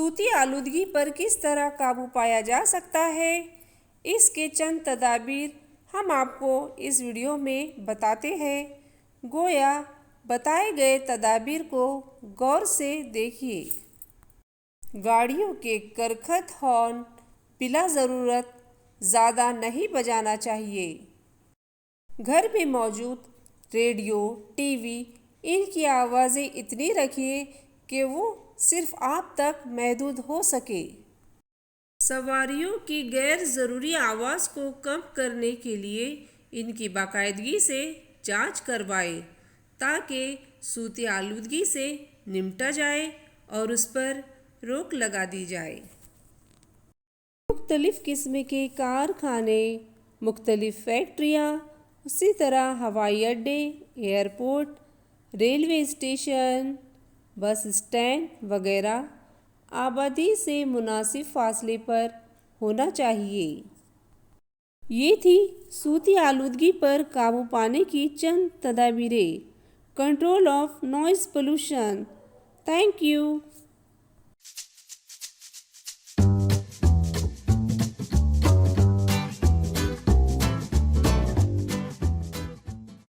صوتی آلودگی پر کس طرح قابو پایا جا سکتا ہے، اس کے چند تدابیر ہم آپ کو اس ویڈیو میں بتاتے ہیں۔ گویا بتائے گئے تدابیر کو غور سے دیکھیے۔ گاڑیوں کے کرکھت ہارن بلا ضرورت زیادہ نہیں بجانا چاہیے۔ گھر میں موجود ریڈیو، ٹی وی، ان کی آوازیں اتنی رکھیے کہ وہ صرف آپ تک محدود ہو سکے۔ سواریوں کی غیر ضروری آواز کو کم کرنے کے لیے ان کی باقاعدگی سے جانچ کروائیں تاکہ صوتی آلودگی سے نمٹا جائے اور اس پر روک لگا دی جائے۔ مختلف قسم کے کارخانے، مختلف فیکٹریاں، اسی طرح ہوائی اڈے، airport, railway station, bus stand وغیرہ آبادی سے مناسب فاصلے پر ہونا چاہیے۔ یہ تھی صوتی آلودگی پر قابو پانے کی چند تدابیریں۔ Control of noise pollution. Thank you.